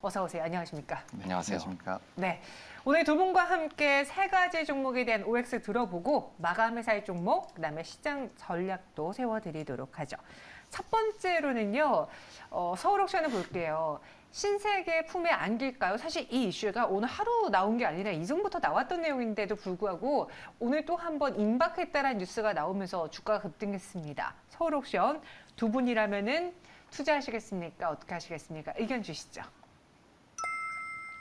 어서 오세요. 안녕하십니까? 네, 안녕하세요. 네. 오늘 두 분과 함께 세 가지 종목에 대한 OX 들어보고 마감 회사의 종목, 그다음에 시장 전략도 세워드리도록 하죠. 첫 번째로는요, 서울옥션을 볼게요. 신세계 품에 안길까요? 사실 이 이슈가 오늘 하루 나온 게 아니라 이전부터 나왔던 내용인데도 불구하고 오늘 또 한 번 임박했다라는 뉴스가 나오면서 주가가 급등했습니다. 서울옥션 두 분이라면은 투자하시겠습니까? 어떻게 하시겠습니까? 의견 주시죠.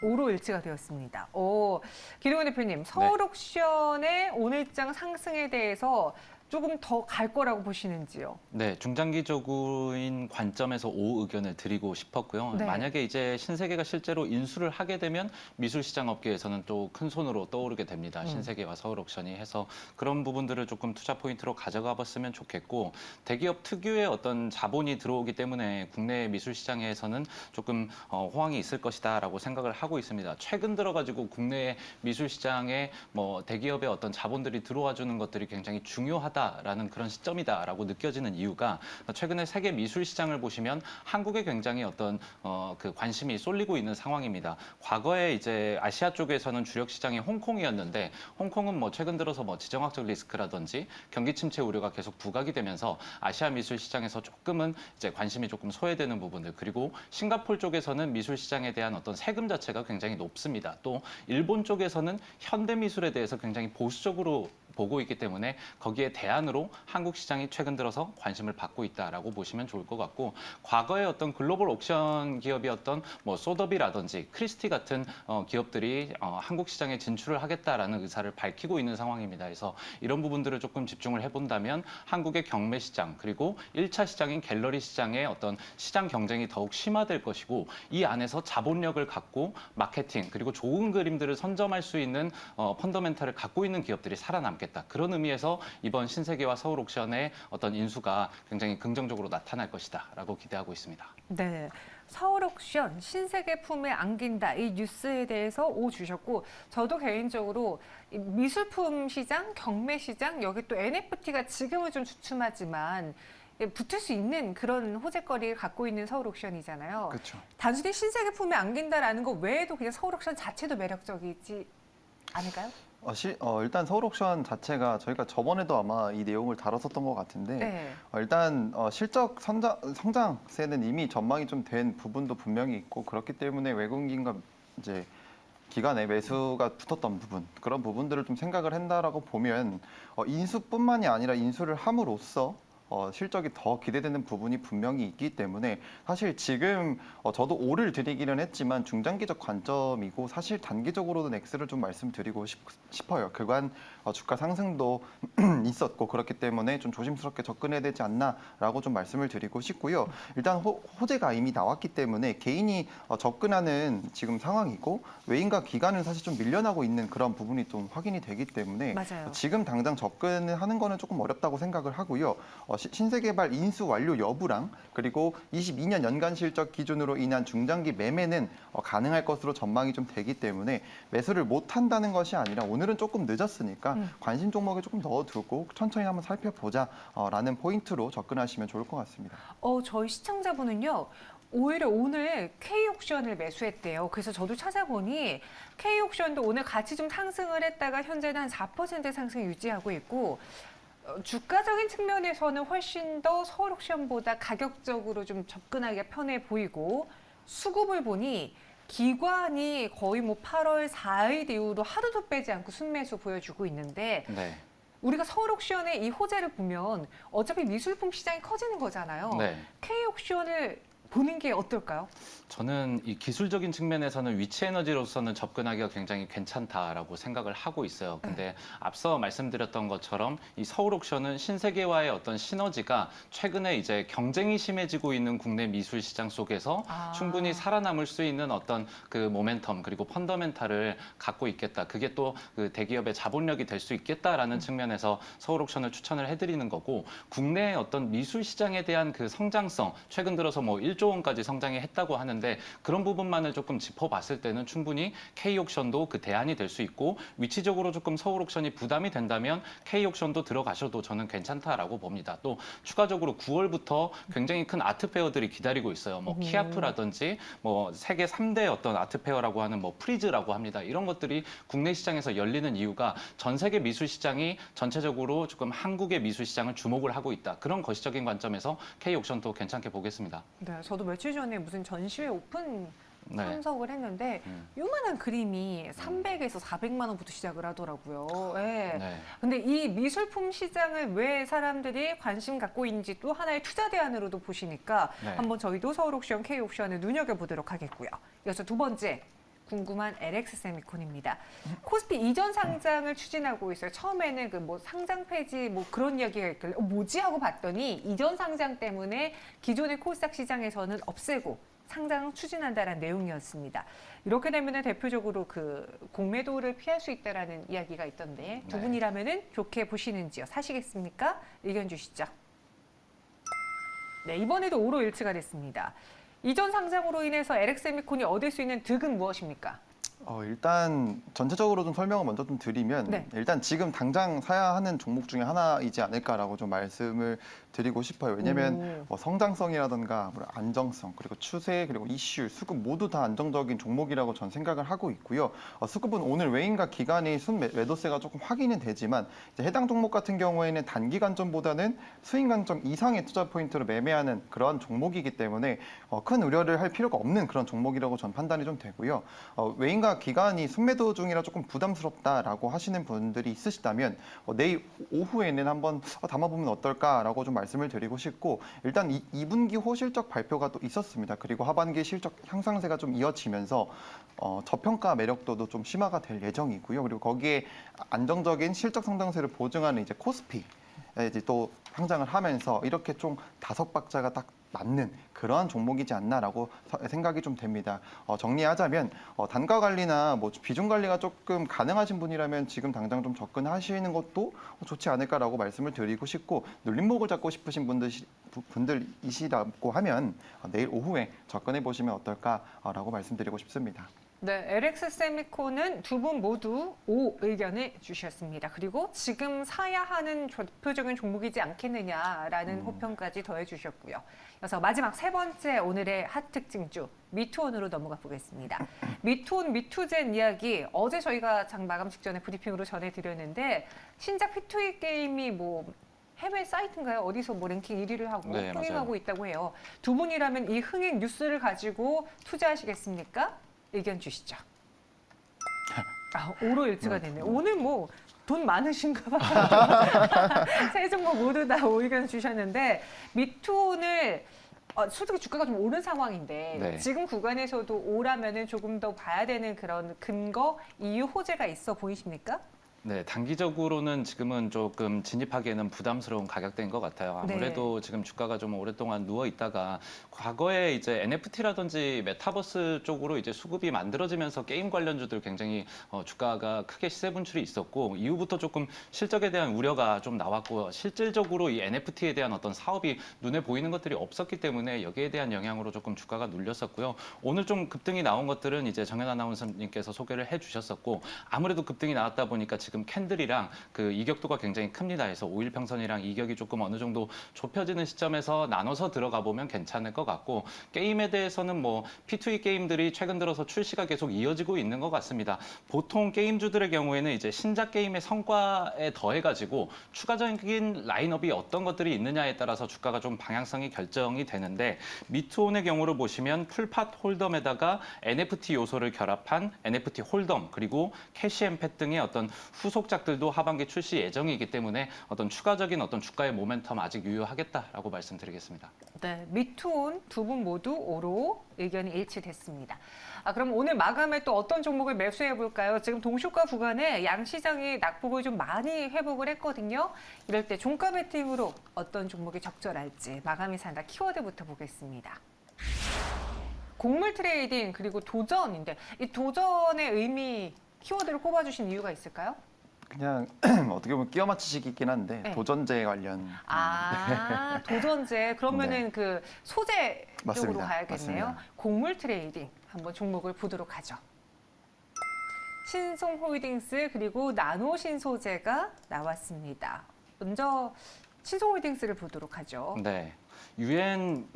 5로 일치가 되었습니다. 기동원 대표님, 서울옥션의 오늘장 상승에 대해서 조금 더 갈 거라고 보시는지요? 네, 중장기적인 관점에서 O 의견을 드리고 싶었고요. 네. 만약에 이제 신세계가 실제로 인수를 하게 되면 미술시장 업계에서는 또 큰 손으로 떠오르게 됩니다. 신세계와 서울옥션이 해서 그런 부분들을 조금 투자 포인트로 가져가 봤으면 좋겠고, 대기업 특유의 어떤 자본이 들어오기 때문에 국내 미술시장에서는 조금 호황이 있을 것이다라고 생각을 하고 있습니다. 최근 들어가지고 국내 미술시장에 뭐 대기업의 어떤 자본들이 들어와 주는 것들이 굉장히 중요하다라는 그런 시점이다라고 느껴지는 이유가, 최근에 세계 미술 시장을 보시면 한국에 굉장히 어떤 그 관심이 쏠리고 있는 상황입니다. 과거에 이제 아시아 쪽에서는 주력 시장이 홍콩이었는데, 홍콩은 뭐 최근 들어서 뭐 지정학적 리스크라든지 경기 침체 우려가 계속 부각이 되면서 아시아 미술 시장에서 조금은 이제 관심이 조금 소외되는 부분들, 그리고 싱가포르 쪽에서는 미술 시장에 대한 어떤 세금 자체가 굉장히 높습니다. 또 일본 쪽에서는 현대 미술에 대해서 굉장히 보수적으로 보고 있기 때문에 거기에 대안으로 한국 시장이 최근 들어서 관심을 받고 있다라고 보시면 좋을 것 같고, 과거에 어떤 글로벌 옥션 기업이었던 뭐 소더비라든지 크리스티 같은 기업들이 한국 시장에 진출을 하겠다라는 의사를 밝히고 있는 상황입니다. 그래서 이런 부분들을 조금 집중을 해본다면 한국의 경매 시장, 그리고 1차 시장인 갤러리 시장의 어떤 시장 경쟁이 더욱 심화될 것이고, 이 안에서 자본력을 갖고 마케팅, 그리고 좋은 그림들을 선점할 수 있는 펀더멘탈을 갖고 있는 기업들이 살아남겠다. 그런 의미에서 이번 신세계와 서울옥션의 어떤 인수가 굉장히 긍정적으로 나타날 것이다라고 기대하고 있습니다. 네. 서울옥션 신세계 품에 안긴다 이 뉴스에 대해서 O 주셨고, 저도 개인적으로 이 미술품 시장, 경매 시장, 여기 또 NFT가 지금은 좀 주춤하지만 붙을 수 있는 그런 호재거리를 갖고 있는 서울옥션이잖아요. 그렇죠. 단순히 신세계 품에 안긴다라는 것 외에도 그냥 서울옥션 자체도 매력적이지 않을까요? 일단 서울옥션 자체가 저희가 저번에도 아마 이 내용을 다뤘었던 것 같은데, 네. 일단 실적 성장세는 이미 전망이 좀 된 부분도 분명히 있고, 그렇기 때문에 외국인과 이제 기관에 매수가 붙었던 부분, 그런 부분들을 좀 생각을 한다라고 보면 인수뿐만이 아니라 인수를 함으로써 실적이 더 기대되는 부분이 분명히 있기 때문에, 사실 지금 저도 O를 드리기는 했지만 중장기적 관점이고, 사실 단기적으로는 X를 좀 말씀드리고 싶어요. 그간 주가 상승도 있었고, 그렇기 때문에 좀 조심스럽게 접근해야 되지 않나라고 좀 말씀을 드리고 싶고요. 일단 호재가 이미 나왔기 때문에 개인이 접근하는 지금 상황이고, 외인과 기관은 사실 좀 밀려나고 있는 그런 부분이 좀 확인이 되기 때문에, 맞아요. 지금 당장 접근을 하는 거는 조금 어렵다고 생각을 하고요. 신세계발 인수 완료 여부랑, 그리고 22년 연간 실적 기준으로 인한 중장기 매매는 가능할 것으로 전망이 좀 되기 때문에 매수를 못 한다는 것이 아니라, 오늘은 조금 늦었으니까 관심 종목에 조금 넣어두고 천천히 한번 살펴보자라는 포인트로 접근하시면 좋을 것 같습니다. 저희 시청자분은요, 오히려 오늘 K옥션을 매수했대요. 그래서 저도 찾아보니 K옥션도 오늘 같이 좀 상승을 했다가 현재는 한 4% 상승 유지하고 있고, 주가적인 측면에서는 훨씬 더 서울옥션보다 가격적으로 좀 접근하기가 편해 보이고, 수급을 보니 기관이 거의 뭐 8월 4일 이후로 하루도 빼지 않고 순매수 보여주고 있는데, 네. 우리가 서울옥션의 이 호재를 보면 어차피 미술품 시장이 커지는 거잖아요. 네. K옥션을 보는 게 어떨까요? 저는 이 기술적인 측면에서는 위치 에너지로서는 접근하기가 굉장히 괜찮다라고 생각을 하고 있어요. 근데 앞서 말씀드렸던 것처럼 이 서울옥션은 신세계와의 어떤 시너지가 최근에 이제 경쟁이 심해지고 있는 국내 미술 시장 속에서 충분히 살아남을 수 있는 어떤 그 모멘텀, 그리고 펀더멘탈을 갖고 있겠다. 그게 또 그 대기업의 자본력이 될 수 있겠다라는 측면에서 서울옥션을 추천을 해드리는 거고, 국내의 어떤 미술 시장에 대한 그 성장성, 최근 들어서 뭐 1조 1조 원까지 성장이 했다고 하는데 그런 부분만을 조금 짚어봤을 때는 충분히 K옥션도 그 대안이 될 수 있고 위치적으로 조금 서울옥션이 부담이 된다면 K옥션도 들어가셔도 저는 괜찮다라고 봅니다. 또 추가적으로 9월부터 굉장히 큰 아트페어들이 기다리고 있어요. 뭐 키아프라든지 뭐 세계 3대 어떤 아트페어라고 하는 뭐 프리즈라고 합니다. 이런 것들이 국내 시장에서 열리는 이유가 전 세계 미술 시장이 전체적으로 조금 한국의 미술 시장을 주목을 하고 있다. 그런 거시적인 관점에서 K옥션도 괜찮게 보겠습니다. 네, 저도 며칠 전에 무슨 전시회 오픈 네. 참석을 했는데 요만한 그림이 300에서 400만 원부터 시작을 하더라고요. 예. 네. 근데 이 미술품 시장을 왜 사람들이 관심 갖고 있는지 또 하나의 투자 대안으로도 보시니까 네. 한번 저희도 서울옥션, K옥션을 눈여겨보도록 하겠고요. 이어서 두 번째. 궁금한 LX 세미콘입니다. 코스피 이전 상장을 추진하고 있어요. 처음에는 그 뭐 상장 폐지 뭐 그런 이야기가 있길래 뭐지 하고 봤더니 이전 상장 때문에 기존의 코스닥 시장에서는 없애고 상장 추진한다라는 내용이었습니다. 이렇게 되면은 대표적으로 그 공매도를 피할 수 있다라는 이야기가 있던데 두 네. 분이라면은 좋게 보시는지요? 사시겠습니까? 의견 주시죠. 네, 이번에도 오로 일치가 됐습니다. 이전 상장으로 인해서 LX세미콘이 얻을 수 있는 득은 무엇입니까? 일단 전체적으로 좀 설명을 먼저 좀 드리면 네. 일단 지금 당장 사야 하는 종목 중에 하나이지 않을까라고 좀 말씀을 드리고 싶어요. 왜냐하면 성장성이라든가 안정성, 그리고 추세, 그리고 이슈, 수급 모두 다 안정적인 종목이라고 전 생각을 하고 있고요. 수급은 오늘 외인과 기관의 매도세가 조금 확인은 되지만 이제 해당 종목 같은 경우에는 단기 관점보다는 수익 관점 이상의 투자 포인트로 매매하는 그런 종목이기 때문에 큰 우려를 할 필요가 없는 그런 종목이라고 전 판단이 좀 되고요. 외인과 기관이 순매도 중이라 조금 부담스럽다라고 하시는 분들이 있으시다면 내일 오후에는 한번 담아보면 어떨까라고 좀 말씀을 드리고 싶고, 일단 2분기 호실적 발표가 또 있었습니다. 그리고 하반기 실적 향상세가 좀 이어지면서 저평가 매력도도 좀 심화가 될 예정이고요. 그리고 거기에 안정적인 실적 성장세를 보증하는 이제 코스피 이제 또 상장을 하면서 이렇게 좀 5박자가 딱 맞는 그러한 종목이지 않나라고 생각이 좀 됩니다. 정리하자면 단가 관리나 뭐 비중 관리가 조금 가능하신 분이라면 지금 당장 좀 접근하시는 것도 좋지 않을까라고 말씀을 드리고 싶고, 눌림목을 잡고 싶으신 분들이시라고 하면 내일 오후에 접근해 보시면 어떨까라고 말씀드리고 싶습니다. 네, LX세미콘은 두 분 모두 O 의견을 주셨습니다. 그리고 지금 사야 하는 대표적인 종목이지 않겠느냐라는 호평까지 더해주셨고요. 그래서 마지막 세 번째 오늘의 핫 특징주 미투온으로 넘어가 보겠습니다. 미투온, 미투젠 이야기 어제 저희가 장 마감 직전에 브리핑으로 전해드렸는데 신작 P2E 게임이 뭐 해외 사이트인가요? 어디서 뭐 랭킹 1위를 하고 네, 흥행하고 맞아요. 있다고 해요. 두 분이라면 이 흥행 뉴스를 가지고 투자하시겠습니까? 의견 주시죠. 오로 일치가 됐네요. 오늘 뭐 돈 많으신가 봐요. 세 종목 모두 다 의견 주셨는데 미투온을 솔직히 주가가 좀 오른 상황인데 네. 지금 구간에서도 오라면은 조금 더 봐야 되는 그런 근거, 이유, 호재가 있어 보이십니까? 네, 단기적으로는 지금은 조금 진입하기에는 부담스러운 가격대인 것 같아요. 아무래도 지금 주가가 좀 오랫동안 누워 있다가 과거에 이제 NFT라든지 메타버스 쪽으로 이제 수급이 만들어지면서 게임 관련주들 굉장히 주가가 크게 시세 분출이 있었고, 이후부터 조금 실적에 대한 우려가 좀 나왔고, 실질적으로 이 NFT에 대한 어떤 사업이 눈에 보이는 것들이 없었기 때문에 여기에 대한 영향으로 조금 주가가 눌렸었고요. 오늘 좀 급등이 나온 것들은 이제 정현 아나운서님께서 소개를 해주셨었고, 아무래도 급등이 나왔다 보니까 지금 캔들이랑 그 이격도가 굉장히 큽니다. 그래서 5일 평선이랑 이격이 조금 어느 정도 좁혀지는 시점에서 나눠서 들어가 보면 괜찮을 것 같고, 게임에 대해서는 뭐 P2E 게임들이 최근 들어서 출시가 계속 이어지고 있는 것 같습니다. 보통 게임주들의 경우에는 이제 신작 게임의 성과에 더해가지고 추가적인 라인업이 어떤 것들이 있느냐에 따라서 주가가 좀 방향성이 결정이 되는데, 미투온의 경우를 보시면 풀팟 홀덤에다가 NFT 요소를 결합한 NFT 홀덤, 그리고 캐시앤펫 등의 어떤 후속작들도 하반기 출시 예정이기 때문에 어떤 추가적인 어떤 주가의 모멘텀 아직 유효하겠다라고 말씀드리겠습니다. 네, 미투온 두 분 모두 오로 의견이 일치됐습니다. 그럼 오늘 마감에 또 어떤 종목을 매수해 볼까요? 지금 동시가 구간에 양시장이 낙폭을 좀 많이 회복을 했거든요. 이럴 때 종가 베팅으로 어떤 종목이 적절할지 마감이 산다 키워드부터 보겠습니다. 곡물 트레이딩 그리고 도전인데 이 도전의 의미 키워드를 꼽아주신 이유가 있을까요? 그냥 어떻게 보면 끼워 맞추시긴 한데 네. 도전제 관련. 도전제. 그러면은 그 소재 쪽으로 맞습니다. 가야겠네요. 맞습니다. 곡물 트레이딩 한번 종목을 보도록 하죠. 신송홀딩스 그리고 나노신소재가 나왔습니다. 먼저 신송홀딩스를 보도록 하죠. 네. 유엔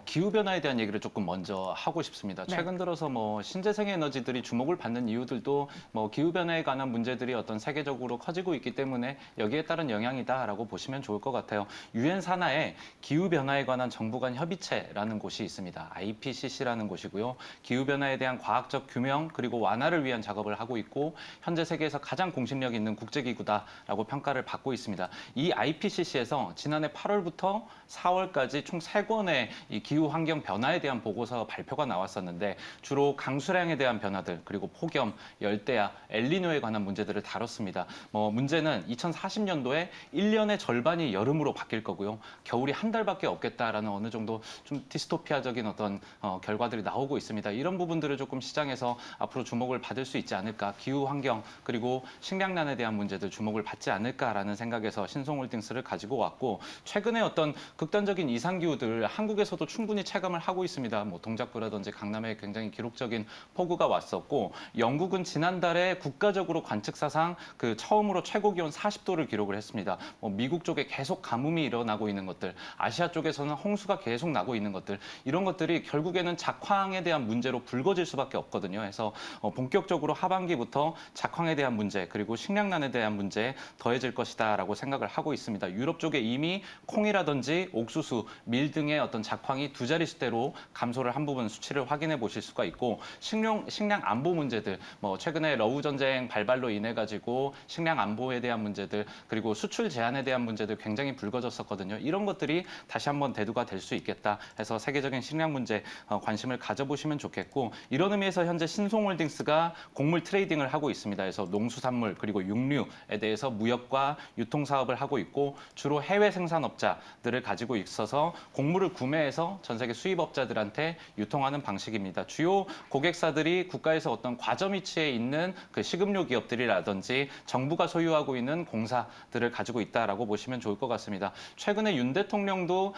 기후 변화에 대한 얘기를 조금 먼저 하고 싶습니다. 네. 최근 들어서 신재생 에너지들이 주목을 받는 이유들도 기후 변화에 관한 문제들이 어떤 세계적으로 커지고 있기 때문에 여기에 따른 영향이다라고 보시면 좋을 것 같아요. 유엔 산하에 기후 변화에 관한 정부 간 협의체라는 곳이 있습니다. IPCC라는 곳이고요. 기후 변화에 대한 과학적 규명 그리고 완화를 위한 작업을 하고 있고 현재 세계에서 가장 공신력 있는 국제기구다라고 평가를 받고 있습니다. 이 IPCC에서 지난해 8월부터 4월까지 총 3권의 이 기후 환경 변화에 대한 보고서 발표가 나왔었는데 주로 강수량에 대한 변화들 그리고 폭염, 열대야, 엘니뇨에 관한 문제들을 다뤘습니다. 문제는 2040년도에 1년의 절반이 여름으로 바뀔 거고요. 겨울이 한 달밖에 없겠다라는 어느 정도 좀 디스토피아적인 어떤 결과들이 나오고 있습니다. 이런 부분들을 조금 시장에서 앞으로 주목을 받을 수 있지 않을까. 기후 환경 그리고 식량난에 대한 문제들 주목을 받지 않을까라는 생각에서 신송홀딩스를 가지고 왔고 최근에 어떤 극단적인 이상기후들 한국에서도 충분히 체감을 하고 있습니다. 동작구라든지 강남에 굉장히 기록적인 폭우가 왔었고 영국은 지난달에 국가적으로 관측사상 처음으로 최고 기온 40도를 기록을 했습니다. 미국 쪽에 계속 가뭄이 일어나고 있는 것들, 아시아 쪽에서는 홍수가 계속 나고 있는 것들 이런 것들이 결국에는 작황에 대한 문제로 불거질 수밖에 없거든요. 그래서 본격적으로 하반기부터 작황에 대한 문제 그리고 식량난에 대한 문제 더해질 것이다라고 생각을 하고 있습니다. 유럽 쪽에 이미 콩이라든지 옥수수, 밀 등의 어떤 작황이 두 자릿수대로 감소를 한 부분 수치를 확인해 보실 수가 있고 식량 안보 문제들 최근에 러우 전쟁 발발로 인해 가지고 식량 안보에 대한 문제들 그리고 수출 제한에 대한 문제들 굉장히 불거졌었거든요. 이런 것들이 다시 한번 대두가 될 수 있겠다 해서 세계적인 식량 문제 관심을 가져보시면 좋겠고 이런 의미에서 현재 신송홀딩스가 곡물 트레이딩을 하고 있습니다. 그래서 농수산물 그리고 육류에 대해서 무역과 유통 사업을 하고 있고 주로 해외 생산업자들을 가지고 있어서 곡물을 구매해서 전 세계 수입업자들한테 유통하는 방식입니다. 주요 고객사들이 국가에서 어떤 과점 위치에 있는 식음료 기업들이라든지 정부가 소유하고 있는 공사들을 가지고 있다라고 보시면 좋을 것 같습니다. 최근에 윤 대통령도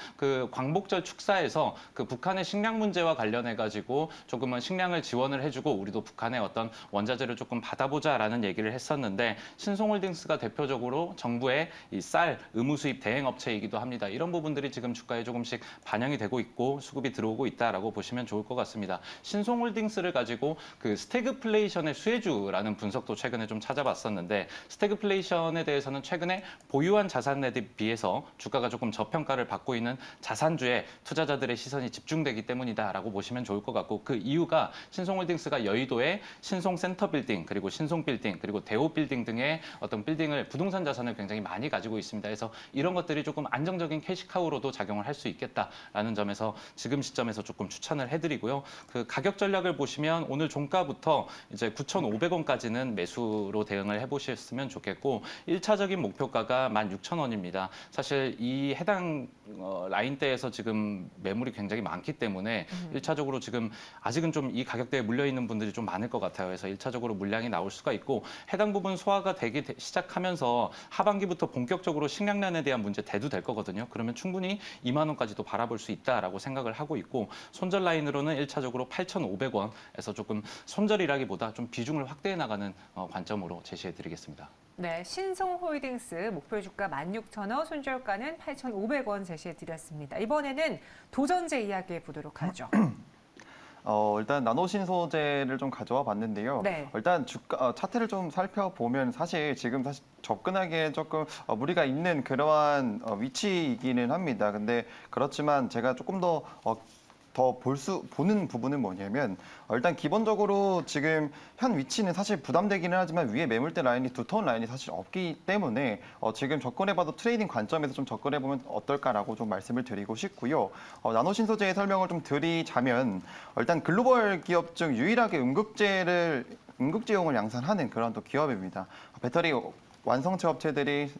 광복절 축사에서 북한의 식량 문제와 관련해 가지고 조금은 식량을 지원을 해주고 우리도 북한의 어떤 원자재를 조금 받아보자라는 얘기를 했었는데 신송홀딩스가 대표적으로 정부의 이 쌀 의무 수입 대행 업체이기도 합니다. 이런 부분들이 지금 주가에 조금씩 반영이 되고 있고 수급이 들어오고 있다라고 보시면 좋을 것 같습니다. 신송홀딩스를 가지고 스태그플레이션의 수혜주라는 분석도 최근에 좀 찾아봤었는데 스태그플레이션에 대해서는 최근에 보유한 자산에 비해서 주가가 조금 저평가를 받고 있는 자산주에 투자자들의 시선이 집중되기 때문이다라고 보시면 좋을 것 같고 그 이유가 신송홀딩스가 여의도에 신송센터빌딩 그리고 신송빌딩 그리고 대호빌딩 등의 어떤 빌딩을 부동산 자산을 굉장히 많이 가지고 있습니다. 그래서 이런 것들이 조금 안정적인 캐시카우로도 작용을 할 수 있겠다라는 점에서 지금 시점에서 조금 추천을 해드리고요. 가격 전략을 보시면 오늘 종가부터 이제 9,500원까지는 매수로 대응을 해보셨으면 좋겠고 1차적인 목표가가 16,000원입니다. 사실 이 해당 라인대에서 지금 매물이 굉장히 많기 때문에 1차적으로 지금 아직은 좀 이 가격대에 물려있는 분들이 좀 많을 것 같아요. 그래서 1차적으로 물량이 나올 수가 있고 해당 부분 소화가 되기 시작하면서 하반기부터 본격적으로 식량난에 대한 문제 대두될 거거든요. 그러면 충분히 2만 원까지도 바라볼 수 있다라고 생각을 하고 있고 손절 라인으로는 1차적으로 8,500원에서 조금 손절이라기보다 좀 비중을 확대해 나가는 관점으로 제시해 드리겠습니다. 네, 신송홀딩스 목표 주가 16,000원, 손절가는 8,500원 제시해 드렸습니다. 이번에는 도전제 이야기해 보도록 하죠. 일단 나노신소재를 좀 가져와 봤는데요. 네. 일단 주가 차트를 좀 살펴보면 사실 지금 접근하기에 조금 무리가 있는 그러한 위치이기는 합니다. 근데 그렇지만 제가 조금 더 보는 부분은 뭐냐면 일단 기본적으로 지금 현 위치는 사실 부담되기는 하지만 위에 매물대 라인이 두터운 라인이 사실 없기 때문에 지금 접근해봐도 트레이딩 관점에서 좀 접근해보면 어떨까라고 좀 말씀을 드리고 싶고요. 나노신소재의 설명을 좀 드리자면 일단 글로벌 기업 중 유일하게 응급제용을 양산하는 그런 또 기업입니다. 배터리 완성체 업체들이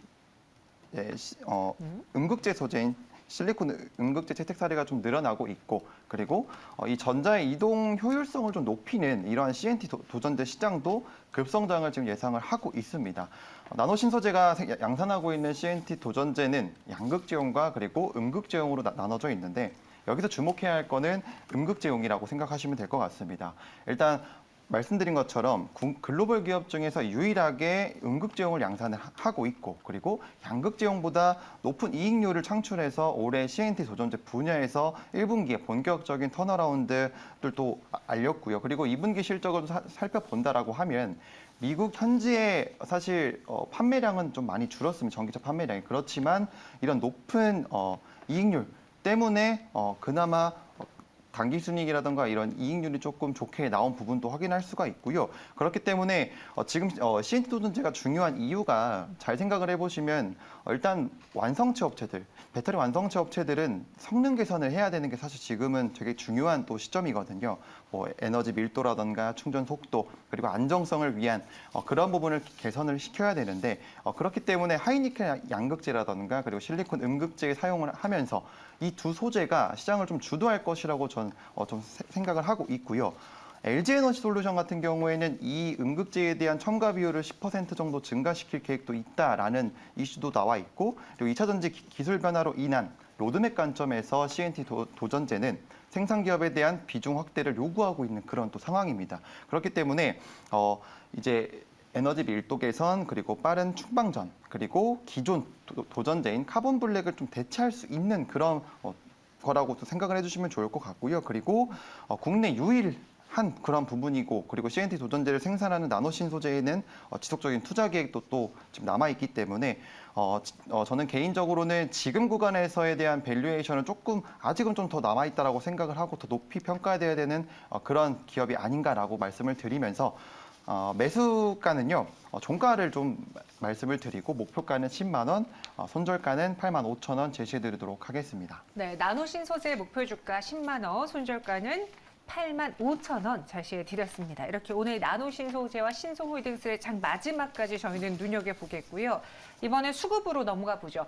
응급제 소재인 실리콘 응급제 채택 사례가 좀 늘어나고 있고 그리고 이 전자의 이동 효율성을 좀 높이는 이러한 CNT 도전제 시장도 급성장을 지금 예상을 하고 있습니다. 나노신소재가 양산하고 있는 CNT 도전제는 양극제용과 그리고 음극제용으로 나눠져 있는데 여기서 주목해야 할 거는 음극재용이라고 생각하시면 될 것 같습니다. 일단 말씀드린 것처럼 글로벌 기업 중에서 유일하게 음극재용을 양산을 하고 있고 그리고 양극재용보다 높은 이익률을 창출해서 올해 CNT 도전제 분야에서 1분기에 본격적인 턴어라운드를 또 알렸고요. 그리고 2분기 실적을 살펴본다라고 하면 미국 현지의 사실 판매량은 좀 많이 줄었습니다. 전기차 판매량이. 그렇지만 이런 높은 이익률 때문에 그나마 당기 순이익이라든가 이런 이익률이 조금 좋게 나온 부분도 확인할 수가 있고요. 그렇기 때문에 지금 CNT 도전제가 중요한 이유가 잘 생각을 해보시면 일단 완성체 업체들, 배터리 완성체 업체들은 성능 개선을 해야 되는 게 사실 지금은 되게 중요한 또 시점이거든요. 뭐 에너지 밀도라든가 충전 속도 그리고 안정성을 위한 그런 부분을 개선을 시켜야 되는데 그렇기 때문에 하이니켈 양극재라든가 그리고 실리콘 음극재 사용을 하면서 이 두 소재가 시장을 좀 주도할 것이라고 전 좀 생각을 하고 있고요. LG에너지솔루션 같은 경우에는 이 음극재에 대한 첨가 비율을 10% 정도 증가시킬 계획도 있다라는 이슈도 나와 있고 그리고 2차 전지 기술 변화로 인한 로드맵 관점에서 CNT 도전제는 생산 기업에 대한 비중 확대를 요구하고 있는 그런 또 상황입니다. 그렇기 때문에 이제 에너지 밀도 개선 그리고 빠른 충방전 그리고 기존 도전제인 카본 블랙을 좀 대체할 수 있는 그런 거라고 생각을 해주시면 좋을 것 같고요. 그리고 국내 유일한 그런 부분이고 그리고 CNT 도전제를 생산하는 나노신 소재에는 지속적인 투자 계획도 또 지금 남아 있기 때문에 저는 개인적으로는 지금 구간에서에 대한 밸류에이션은 조금 아직은 좀 더 남아 있다라고 생각을 하고 더 높이 평가돼야 되는 그런 기업이 아닌가라고 말씀을 드리면서 매수가는요, 종가를 좀 말씀을 드리고 목표가는 10만 원, 손절가는 8만 5천 원 제시해드리도록 하겠습니다. 네, 나노신 소재 목표 주가 10만 원, 손절가는 8만 5천 원 제시해 드렸습니다. 이렇게 오늘 나노신 소재와 신소홀딩스의 장 마지막까지 저희는 눈여겨보겠고요. 이번에 수급으로 넘어가 보죠.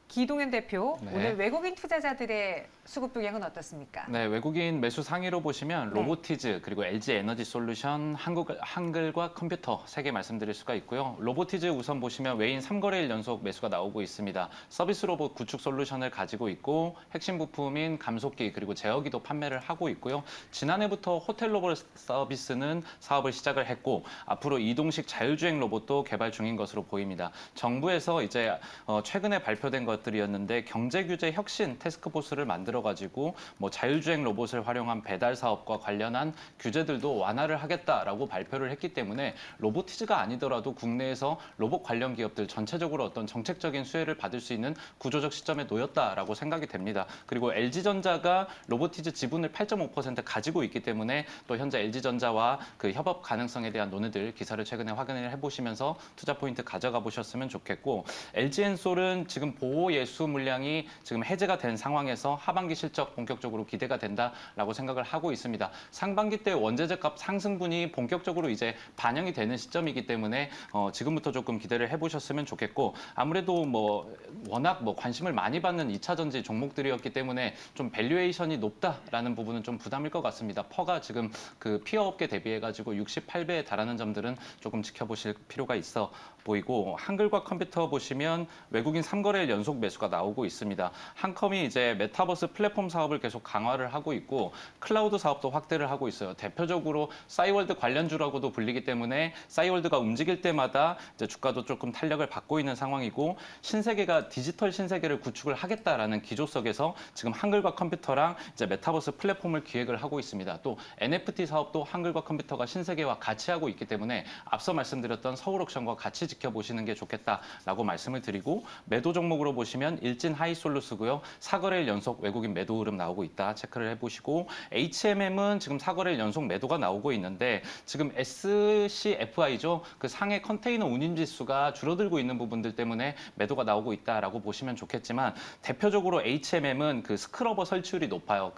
기동현 대표, 네. 오늘 외국인 투자자들의 수급 동향은 어떻습니까? 네, 외국인 매수 상위로 보시면 네. 로보티즈 그리고 LG 에너지 솔루션, 한글과 컴퓨터 세 개 말씀드릴 수가 있고요. 로보티즈 우선 보시면 외인 3거래일 연속 매수가 나오고 있습니다. 서비스 로봇 구축 솔루션을 가지고 있고 핵심 부품인 감속기 그리고 제어기도 판매를 하고 있고요. 지난해부터 호텔 로봇 서비스는 사업을 시작을 했고 앞으로 이동식 자율주행 로봇도 개발 중인 것으로 보입니다. 정부에서 이제 최근에 발표된 것들이었는데 경제규제 혁신 태스크포스를 만들어가지고 뭐 자율주행 로봇을 활용한 배달 사업과 관련한 규제들도 완화를 하겠다라고 발표를 했기 때문에 로보티즈가 아니더라도 국내에서 로봇 관련 기업들 전체적으로 어떤 정책적인 수혜를 받을 수 있는 구조적 시점에 놓였다라고 생각이 됩니다. 그리고 LG전자가 로보티즈 지분을 8.5% 가지고 있기 때문에 또 현재 LG전자와 그 협업 가능성에 대한 논의들 기사를 최근에 확인을 해보시면서 투자 포인트 가져가 보셨으면 좋겠고 LG엔솔은 지금 보호 예수 물량이 지금 해제가 된 상황에서 하반기 실적 본격적으로 기대가 된다라고 생각을 하고 있습니다. 상반기 때 원재재 값 상승분이 본격적으로 이제 반영이 되는 시점이기 때문에 지금부터 조금 기대를 해보셨으면 좋겠고 아무래도 뭐 워낙 관심을 많이 받는 2차 전지 종목들이었기 때문에 좀 밸류에이션이 높다라는 부분은 좀 부담일 것 같습니다. 퍼가 지금 그 피어 업계 대비해가지고 68배에 달하는 점들은 조금 지켜보실 필요가 있어 보이고 한글과 컴퓨터 보시면 외국인 3거래일 연속 매수가 나오고 있습니다. 한컴이 이제 메타버스 플랫폼 사업을 계속 강화를 하고 있고 클라우드 사업도 확대를 하고 있어요. 대표적으로 싸이월드 관련주라고도 불리기 때문에 싸이월드가 움직일 때마다 이제 주가도 조금 탄력을 받고 있는 상황이고 신세계가 디지털 신세계를 구축을 하겠다라는 기조석에서 지금 한글과 컴퓨터랑 이제 메타버스 플랫폼을 기획을 하고 있습니다. 또 NFT 사업도 한글과 컴퓨터가 신세계와 같이 하고 있기 때문에 앞서 말씀드렸던 서울옥션과 같이 지켜보시는 게 좋겠다라고 말씀을 드리고 매도 종목으로 보시면 일진 하이솔루스고요. 4거래일 연속 외국인 매도 흐름 나오고 있다 체크를 해보시고 HMM은 지금 4거래일 연속 매도가 나오고 있는데 지금 SCFI죠. 그 상해 컨테이너 운임 지수가 줄어들고 있는 부분들 때문에 매도가 나오고 있다라고 보시면 좋겠지만 대표적으로 HMM은 그 스크러버 설치율이 높아요.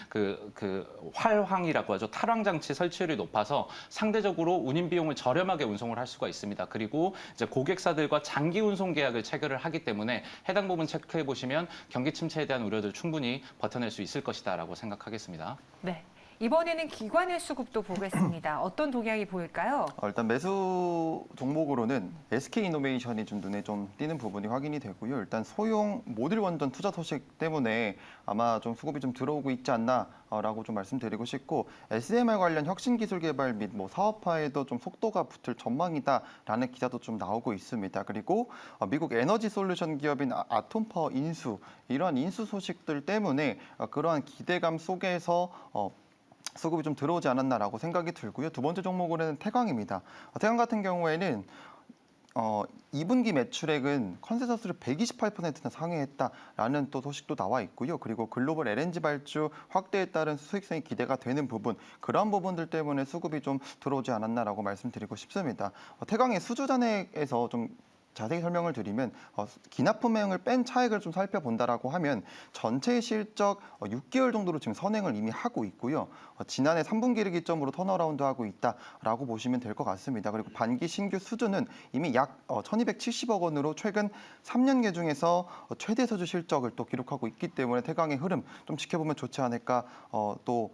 그 활황이라고 하죠. 탈황 장치 설치율이 높아서 상대적으로 운임 비용을 저렴하게 운송을 할 수가 있습니다. 그리고 이제 고객사들과 장기 운송 계약을 체결을 하기 때문에 해당 부분 체크해 보시면 경기 침체에 대한 우려들 충분히 버텨낼 수 있을 것이다라고 생각하겠습니다. 네. 이번에는 기관의 수급도 보겠습니다. 어떤 동향이 보일까요? 일단 매수 종목으로는 SK이노베이션이 좀 눈에 좀 띄는 부분이 확인이 되고요. 일단 소형 모듈 원전 투자 소식 때문에 아마 좀 수급이 좀 들어오고 있지 않나라고 좀 말씀드리고 싶고, SMR 관련 혁신 기술 개발 및 뭐 사업화에도 좀 속도가 붙을 전망이다라는 기사도 좀 나오고 있습니다. 그리고 미국 에너지 솔루션 기업인 아톰파워 인수, 이러한 인수 소식들 때문에 그러한 기대감 속에서 수급이 좀 들어오지 않았나라고 생각이 들고요. 두 번째 종목으로는 태광입니다. 태광 같은 경우에는 2분기 매출액은 컨센서스를 128%나 상회했다라는 또 소식도 나와 있고요. 그리고 글로벌 LNG 발주 확대에 따른 수익성이 기대가 되는 부분, 그러한 부분들 때문에 수급이 좀 들어오지 않았나라고 말씀드리고 싶습니다. 태광의 수주 잔액에서 좀 자세히 설명을 드리면 기납품행을 뺀 차액을 좀 살펴본다라고 하면 전체 실적 6개월 정도로 지금 선행을 이미 하고 있고요. 지난해 3분기를 기점으로 턴어라운드하고 있다라고 보시면 될 것 같습니다. 그리고 반기 신규 수주는 이미 약 1,270억 원으로 최근 3년계 중에서 최대 수주 실적을 또 기록하고 있기 때문에 태광의 흐름 좀 지켜보면 좋지 않을까 또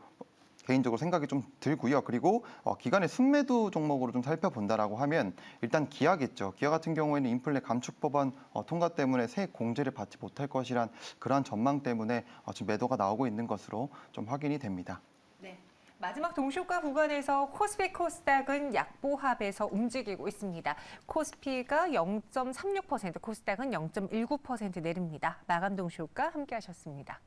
개인적으로 생각이 좀 들고요. 그리고 기관의 순매도 종목으로 좀 살펴본다라고 하면 일단 기아겠죠. 기아 같은 경우에는 인플레 감축 법안 통과 때문에 세액 공제를 받지 못할 것이란 그러한 전망 때문에 지금 매도가 나오고 있는 것으로 좀 확인이 됩니다. 네. 마지막 동시효과 구간에서 코스피 코스닥은 약보합에서 움직이고 있습니다. 코스피가 0.36%, 코스닥은 0.19% 내립니다. 마감 동시효과 함께 하셨습니다.